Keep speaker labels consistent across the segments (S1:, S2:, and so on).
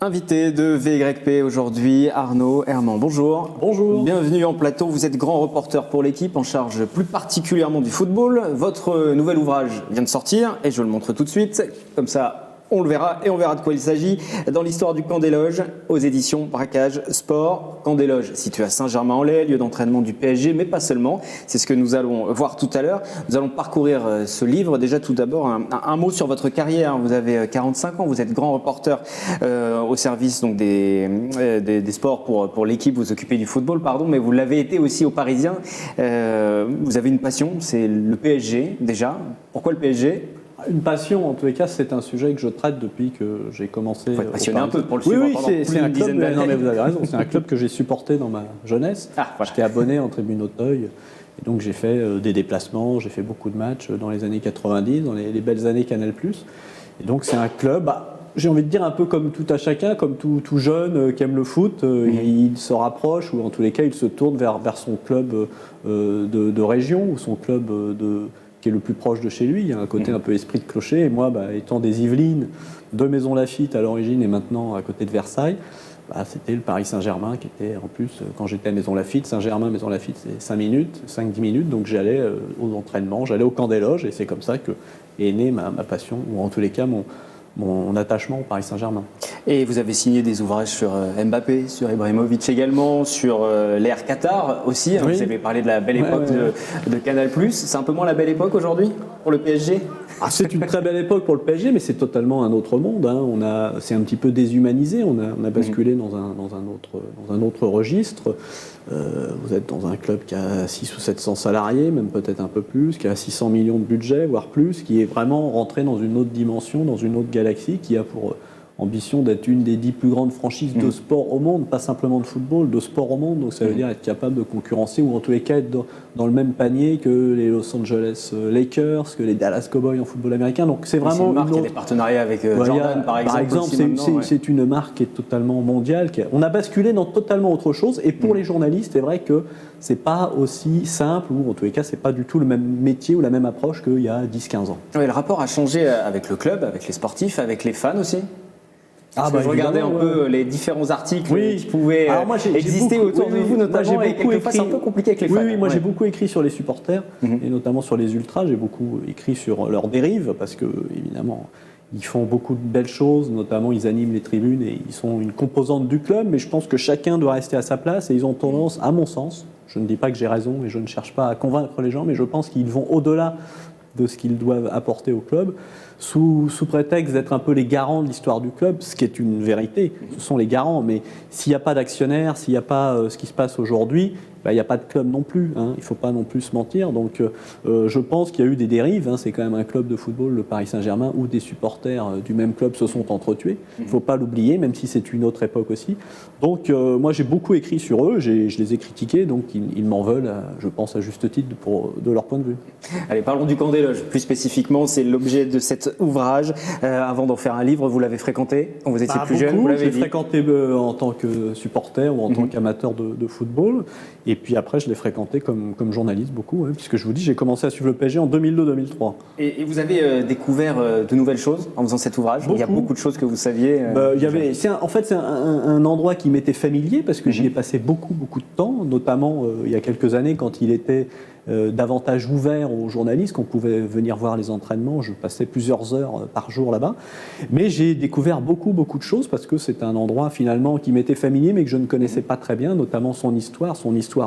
S1: Invité de VYP aujourd'hui, Arnaud Herman. Bonjour.
S2: Bonjour.
S1: Bienvenue en plateau. Vous êtes grand reporter pour l'équipe en charge plus particulièrement du football. Votre nouvel ouvrage vient de sortir et je le montre tout de suite. Comme ça, on le verra et on verra de quoi il s'agit. Dans l'histoire du Camp des Loges, aux éditions Braquage Sport. Camp des Loges, situé à Saint-Germain-en-Laye, lieu d'entraînement du PSG, mais pas seulement. C'est ce que nous allons voir tout à l'heure. Nous allons parcourir ce livre. Déjà, tout d'abord, un mot sur votre carrière. Vous avez 45 ans, vous êtes grand reporter au service donc, des sports pour l'équipe. Vous occupez du football, pardon, mais vous l'avez été aussi aux Parisiens. Vous avez une passion, c'est le PSG déjà. Pourquoi le PSG ?
S2: Une passion, en tous les cas, c'est un sujet que je traite depuis que j'ai commencé.
S1: Il faut être passionné un peu pour le suivre.
S2: Oui,
S1: pendant plus
S2: c'est un
S1: d'une dizaine
S2: club.
S1: d'années.
S2: Non, mais vous avez raison. C'est un club que j'ai supporté dans ma jeunesse.
S1: Voilà.
S2: J'étais abonné en Tribune Auteuil. Et donc j'ai fait des déplacements, j'ai fait beaucoup de matchs dans les années 90, dans les belles années Canal+. Et donc c'est un club, j'ai envie de dire un peu comme tout à chacun, comme tout jeune qui aime le foot, il se rapproche, ou en tous les cas il se tourne vers son club de région, ou son club qui est le plus proche de chez lui. Il y a un côté un peu esprit de clocher. Et moi, étant des Yvelines, de Maison Lafitte à l'origine et maintenant à côté de Versailles, c'était le Paris Saint-Germain qui était en plus, quand j'étais à Maison Lafitte, Saint-Germain, Maison Lafitte, c'est 5 minutes, 5-10 minutes. Donc j'allais aux entraînements, j'allais au Camp des Loges et c'est comme ça que est née ma passion, ou en tous les cas mon attachement au Paris Saint-Germain.
S1: Et vous avez signé des ouvrages sur Mbappé, sur Ibrahimovic également, sur l'ère Qatar aussi. Oui. Vous avez parlé de la belle époque de Canal+. C'est un peu moins la belle époque aujourd'hui pour le PSG ?
S2: C'est une très belle époque pour le PSG, mais c'est totalement un autre monde. C'est un petit peu déshumanisé. On a basculé dans un autre registre. Vous êtes dans un club qui a 600 ou 700 salariés, même peut-être un peu plus, qui a 600 millions de budget, voire plus, qui est vraiment rentré dans une autre dimension, dans une autre galaxie, qui a pour ambition d'être une des 10 plus grandes franchises de sport au monde, pas simplement de football, de sport au monde. Donc ça veut dire être capable de concurrencer, ou en tous les cas être dans le même panier que les Los Angeles Lakers, que les Dallas Cowboys en football américain. Donc c'est vraiment
S1: une marque qui a des partenariats avec Jordan, par exemple.
S2: C'est une marque qui est totalement mondiale. On a basculé dans totalement autre chose. Et pour les journalistes, c'est vrai que c'est pas aussi simple, ou en tous les cas, c'est pas du tout le même métier ou la même approche qu'il y a 10-15 ans.
S1: Oui, le rapport a changé avec le club, avec les sportifs, avec les fans aussi. Je regardais un peu les différents articles qui pouvaient exister autour de vous, notamment, et quelquefois c'est un peu compliqué avec les fans.
S2: Oui, moi j'ai beaucoup écrit sur les supporters, et notamment sur les ultras. J'ai beaucoup écrit sur leurs dérives, parce que, évidemment, ils font beaucoup de belles choses, notamment ils animent les tribunes et ils sont une composante du club, mais je pense que chacun doit rester à sa place, et ils ont tendance, à mon sens, je ne dis pas que j'ai raison et je ne cherche pas à convaincre les gens, mais je pense qu'ils vont au-delà de ce qu'ils doivent apporter au club, sous prétexte d'être un peu les garants de l'histoire du club, ce qui est une vérité, ce sont les garants, mais s'il n'y a pas d'actionnaires, s'il n'y a pas ce qui se passe aujourd'hui, il n'y a pas de club non plus, il ne faut pas non plus se mentir. Donc je pense qu'il y a eu des dérives, c'est quand même un club de football, le Paris Saint-Germain, où des supporters du même club se sont entretués, il ne faut pas l'oublier, même si c'est une autre époque aussi. Donc moi j'ai beaucoup écrit sur eux, je les ai critiqués, donc ils m'en veulent, je pense à juste titre, de leur point de vue.
S1: Allez, parlons du Camp des Loges, plus spécifiquement, c'est l'objet de cet ouvrage. Avant d'en faire un livre, vous l'avez fréquenté quand vous étiez plus jeune, vous l'avez dit.
S2: Je l'ai fréquenté en tant que supporter ou en tant qu'amateur de football. Et puis après, je l'ai fréquenté comme journaliste beaucoup, puisque je vous dis, j'ai commencé à suivre le PSG en 2002-2003.
S1: Et vous avez découvert de nouvelles choses en faisant cet ouvrage ? Il y a beaucoup de choses que vous saviez
S2: c'est un endroit qui m'était familier, parce que j'y ai passé beaucoup de temps, notamment il y a quelques années, quand il était davantage ouvert aux journalistes, qu'on pouvait venir voir les entraînements. Je passais plusieurs heures par jour là-bas. Mais j'ai découvert beaucoup de choses, parce que c'est un endroit finalement qui m'était familier, mais que je ne connaissais pas très bien, notamment son histoire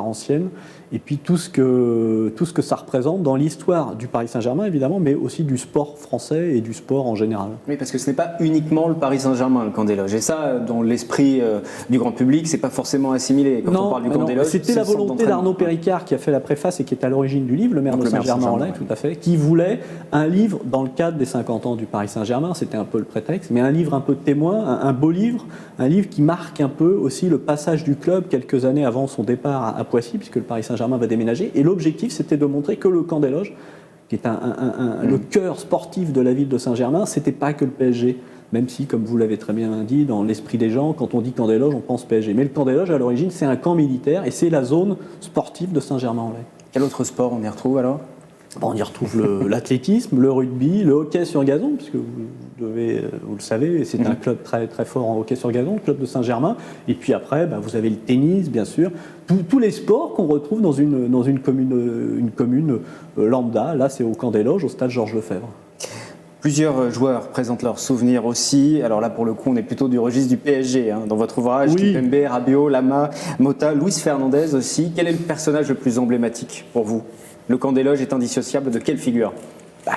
S2: ancienne, et puis tout ce que ça représente dans l'histoire du Paris Saint-Germain, évidemment, mais aussi du sport français et du sport en général.
S1: Oui, parce que ce n'est pas uniquement le Paris Saint-Germain, le Camp des Loges. Et ça, dans l'esprit du grand public, c'est pas forcément assimilé. Quand on parle du Camp des Loges,
S2: c'était la volonté d'Arnaud Péricard, qui a fait la préface et qui est à l'origine du livre, le maire de Saint-Germain-en-Laye, tout à fait, qui voulait un livre dans le cadre des 50 ans du Paris Saint-Germain, c'était un peu le prétexte, mais un livre un peu témoin, un beau livre, un livre qui marque un peu aussi le passage du club quelques années avant son départ à Poissy, puisque le Paris Saint-Germain va déménager, et l'objectif c'était de montrer que le Camp des Loges, qui est le cœur sportif de la ville de Saint-Germain, c'était pas que le PSG. Même si, comme vous l'avez très bien dit, dans l'esprit des gens, quand on dit Camp des Loges, on pense PSG. Mais le Camp des Loges, à l'origine, c'est un camp militaire et c'est la zone sportive de Saint-Germain-en-Laye.
S1: Quel autre sport on y retrouve alors ?
S2: On y retrouve l'athlétisme, le rugby, le hockey sur gazon, puisque vous le savez, c'est un club très, très fort en hockey sur gazon, le club de Saint-Germain. Et puis après, vous avez le tennis, bien sûr, tous les sports qu'on retrouve dans une commune lambda. Là, c'est au Camp des Loges, au stade Georges Lefebvre.
S1: Plusieurs joueurs présentent leurs souvenirs aussi. Alors là, pour le coup, on est plutôt du registre du PSG. Dans votre ouvrage,
S2: oui.
S1: Kimpembe, Rabiot, Lama, Mota, Luis Fernandez aussi. Quel est le personnage le plus emblématique pour vous? Le Camp des Loges est indissociable de quelle figure?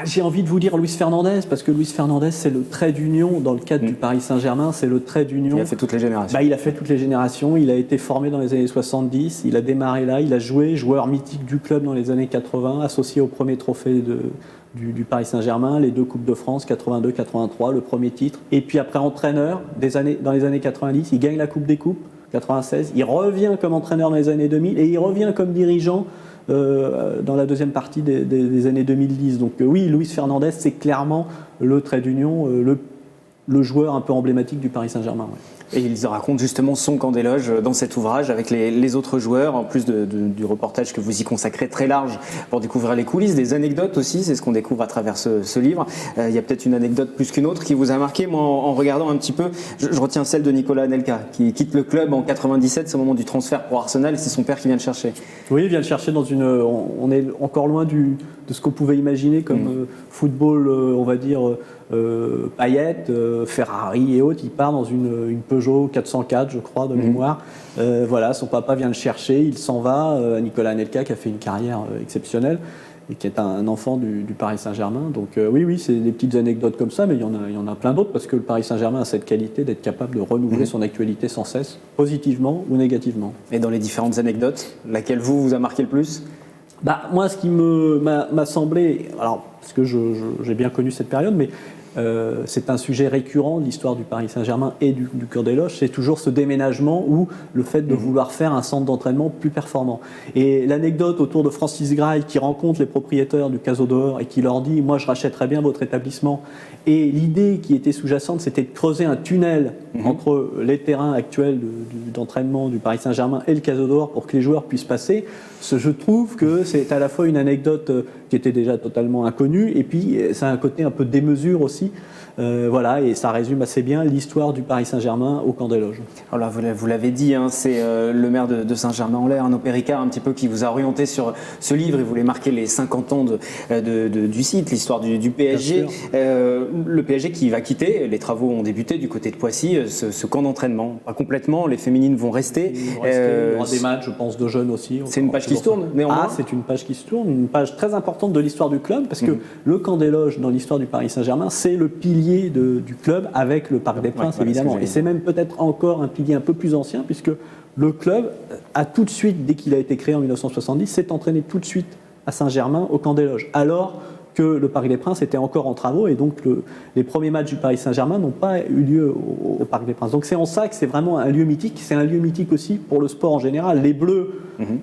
S2: J'ai envie de vous dire Luis Fernandez, parce que Luis Fernandez, c'est le trait d'union dans le cadre du Paris Saint-Germain, c'est le trait d'union.
S1: Il a fait toutes les générations.
S2: Il a fait toutes les générations, il a été formé dans les années 70, il a démarré là, il a joué, joueur mythique du club dans les années 80, associé au premier trophée du Paris Saint-Germain, les 2 Coupes de France, 82-83, le premier titre. Et puis après entraîneur, dans les années 90, il gagne la Coupe des Coupes, 96, il revient comme entraîneur dans les années 2000 et il revient comme dirigeant dans la deuxième partie des années 2010. Donc oui, Luis Fernandez, c'est clairement le trait d'union, le joueur un peu emblématique du Paris Saint-Germain. Ouais.
S1: Et ils racontent justement son Camp des Loges dans cet ouvrage avec les autres joueurs, en plus du reportage que vous y consacrez très large pour découvrir les coulisses, des anecdotes aussi, c'est ce qu'on découvre à travers ce livre. Il y a peut-être une anecdote plus qu'une autre qui vous a marqué. Moi, en regardant un petit peu, je retiens celle de Nicolas Anelka qui quitte le club en 97, c'est au moment du transfert pour Arsenal, et c'est son père qui vient le chercher.
S2: Oui, il vient le chercher dans on est encore loin de ce qu'on pouvait imaginer comme football, on va dire, paillettes, Ferrari et autres. Il part dans une Peugeot 404, je crois, de mémoire. Voilà, son papa vient le chercher, il s'en va. Nicolas Anelka qui a fait une carrière exceptionnelle et qui est un enfant du Paris Saint-Germain. Donc oui, c'est des petites anecdotes comme ça, mais il y en a plein d'autres parce que le Paris Saint-Germain a cette qualité d'être capable de renouveler son actualité sans cesse, positivement ou négativement.
S1: Et dans les différentes anecdotes, laquelle vous a marqué le plus?
S2: Moi, ce qui m'a semblé, alors parce que j'ai bien connu cette période, mais c'est un sujet récurrent de l'histoire du Paris Saint-Germain et du Camp des Loges, c'est toujours ce déménagement ou le fait de vouloir faire un centre d'entraînement plus performant. Et l'anecdote autour de Francis Grail qui rencontre les propriétaires du Caso d'Or et qui leur dit « moi je rachèterais bien votre établissement ». Et l'idée qui était sous-jacente, c'était de creuser un tunnel entre les terrains actuels d'entraînement du Paris Saint-Germain et le Caso d'Or pour que les joueurs puissent passer. Je trouve que c'est à la fois une anecdote qui était déjà totalement inconnue et puis ça a un côté un peu démesure aussi. Voilà, et ça résume assez bien l'histoire du Paris Saint-Germain au Camp des Loges.
S1: Alors là, vous l'avez dit, c'est le maire de Saint-Germain-en-Laye, Arnaud Péricard, un petit peu qui vous a orienté sur ce livre et voulait marquer les 50 ans du site, l'histoire du PSG. Le PSG qui va quitter, les travaux ont débuté du côté de Poissy, ce camp d'entraînement. Pas complètement, les féminines vont rester.
S2: Il y aura des matchs, je pense, de jeunes aussi.
S1: C'est une page qui se tourne, néanmoins.
S2: C'est une page qui se tourne, une page très importante de l'histoire du club, parce que le Camp des Loges, dans l'histoire du Paris Saint-Germain, c'est le pilier du club avec le Parc des Princes, évidemment. Et c'est même peut-être encore un pilier un peu plus ancien, puisque le club a tout de suite, dès qu'il a été créé en 1970, s'est entraîné tout de suite à Saint-Germain, au Camp des Loges. Alors que le Parc des Princes était encore en travaux et donc les premiers matchs du Paris Saint-Germain n'ont pas eu lieu au Parc des Princes. Donc c'est en ça que c'est vraiment un lieu mythique. C'est un lieu mythique aussi pour le sport en général. Les Bleus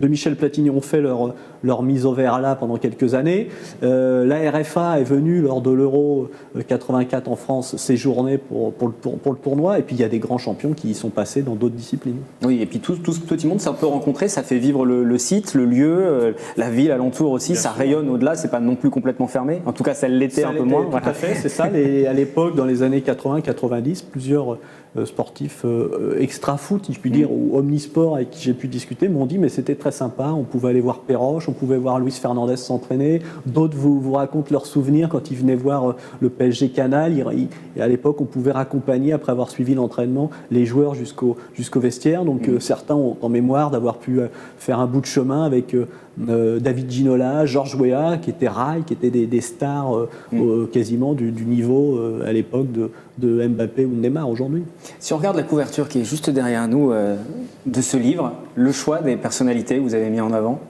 S2: de Michel Platini ont fait leur mise au vert là pendant quelques années. La RFA est venue lors de l'Euro 84 en France séjourner pour le tournoi. Et puis il y a des grands champions qui y sont passés dans d'autres disciplines.
S1: Oui, et puis tout ce petit monde, ça peut rencontrer, ça fait vivre le site, le lieu, la ville alentour aussi. Bien ça sûr. Rayonne au-delà, c'est pas non plus complètement fermé. En tout cas, ça l'était un peu moins.
S2: Tout à fait, c'est ça. À l'époque, dans les années 80-90, plusieurs sportifs extra-foot, si je puis dire, ou omnisport avec qui j'ai pu discuter, m'ont dit mais c'était très sympa, on pouvait aller voir Perroche, on pouvait voir Luis Fernandez s'entraîner. D'autres vous racontent leurs souvenirs quand ils venaient voir le PSG Canal. Et à l'époque, on pouvait raccompagner, après avoir suivi l'entraînement, les joueurs jusqu'au vestiaire. Donc certains ont en mémoire d'avoir pu faire un bout de chemin avec David Ginola, Georges Weah, qui étaient rails, qui étaient des stars quasiment du niveau à l'époque de Mbappé ou de Neymar aujourd'hui.
S1: Si on regarde la couverture qui est juste derrière nous de ce livre, le choix des personnalités que vous avez mis en avant?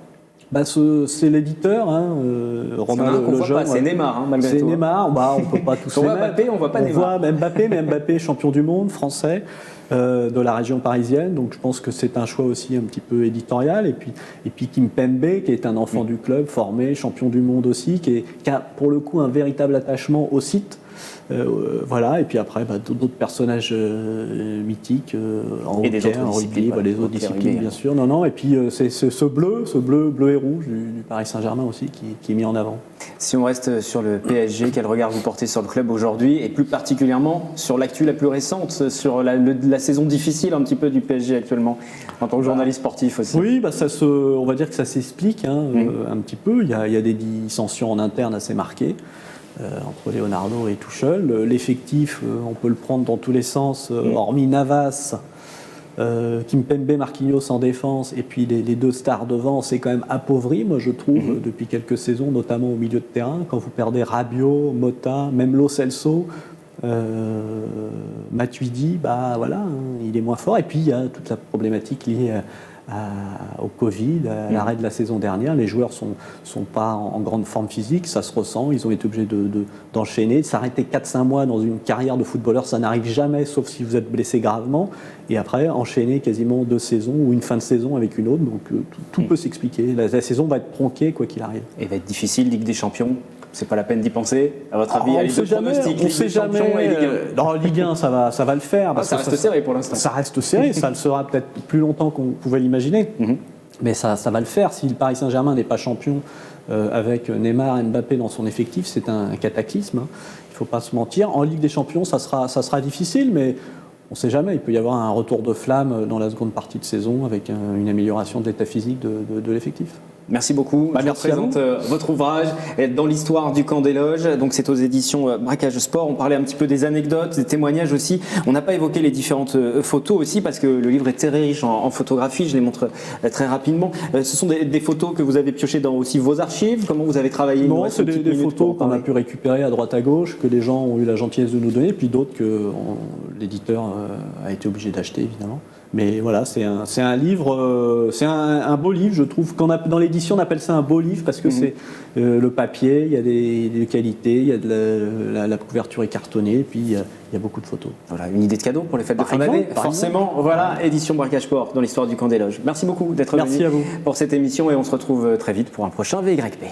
S2: C'est l'éditeur, Romain Lejeune.
S1: C'est Neymar, malgré tout.
S2: C'est Neymar, on ne peut pas tous les mettre.
S1: Mbappé, on voit pas Neymar.
S2: On voit Mbappé, mais Mbappé champion du monde, français, de la région parisienne. Donc je pense que c'est un choix aussi un petit peu éditorial. Et puis Kimpembe, qui est un enfant du club, formé, champion du monde aussi, qui a pour le coup un véritable attachement au site. Voilà, et puis après, d'autres personnages mythiques en hockey, en rugby, les autres disciplines, bien sûr. Non, et puis c'est ce bleu et rouge du Paris Saint-Germain aussi qui est mis en avant.
S1: Si on reste sur le PSG, quel regard vous portez sur le club aujourd'hui et plus particulièrement sur l'actu la plus récente, sur la saison difficile un petit peu du PSG actuellement, en tant que journaliste sportif aussi?
S2: Oui, on va dire que ça s'explique un petit peu. Il y a des dissensions en interne assez marquées entre Leonardo et Tuchel. L'effectif, on peut le prendre dans tous les sens, hormis Navas, Kimpembe, Marquinhos en défense, et puis les deux stars devant, c'est quand même appauvri, moi je trouve, depuis quelques saisons, notamment au milieu de terrain. Quand vous perdez Rabiot, Mota, même Lo Celso, Matuidi, voilà, il est moins fort. Et puis il y a toute la problématique liée au Covid, à l'arrêt de la saison dernière. Les joueurs sont pas en grande forme physique, ça se ressent. Ils ont été obligés d'enchaîner. S'arrêter 4-5 mois dans une carrière de footballeur, ça n'arrive jamais, sauf si vous êtes blessé gravement. Et après, enchaîner quasiment 2 saisons ou une fin de saison avec une autre. Donc tout peut s'expliquer. La saison va être tronquée, quoi qu'il arrive.
S1: Et va être difficile, Ligue des Champions. C'est pas la peine d'y penser, à votre avis?
S2: On ne sait jamais. Dans Ligue 1, ça va le faire.
S1: Ça reste serré pour l'instant.
S2: Ça reste serré, ça le sera peut-être plus longtemps qu'on pouvait l'imaginer. Mais ça va le faire. Si le Paris Saint-Germain n'est pas champion avec Neymar et Mbappé dans son effectif, c'est un cataclysme. Il ne faut pas se mentir. En Ligue des Champions, ça sera difficile, mais on ne sait jamais. Il peut y avoir un retour de flamme dans la seconde partie de saison avec une amélioration de l'état physique de l'effectif.
S1: Merci beaucoup. Je
S2: merci
S1: vous présente votre ouvrage dans l'histoire du camp des loges. Donc c'est aux éditions Braquage Sport. On parlait un petit peu des anecdotes, des témoignages aussi. On n'a pas évoqué les différentes photos aussi parce que le livre est très riche en photographie. Je les montre très rapidement. Ce sont des photos que vous avez piochées dans aussi vos archives. Comment vous avez travaillé?
S2: Non, c'est des photos qu'on a pu récupérer à droite à gauche, que les gens ont eu la gentillesse de nous donner, puis d'autres que l'éditeur a été obligé d'acheter évidemment. Mais voilà, c'est un livre, c'est un beau livre, je trouve. Dans l'édition, on appelle ça un beau livre parce que c'est le papier, il y a des qualités, il y a la couverture est cartonnée, et puis il y a beaucoup de photos.
S1: Voilà, une idée de cadeau pour les fêtes de fin d'année. Forcément, voilà, édition Braquage Sport dans l'histoire du camp des loges. Merci beaucoup d'être venu pour cette émission et on se retrouve très vite pour un prochain VYP.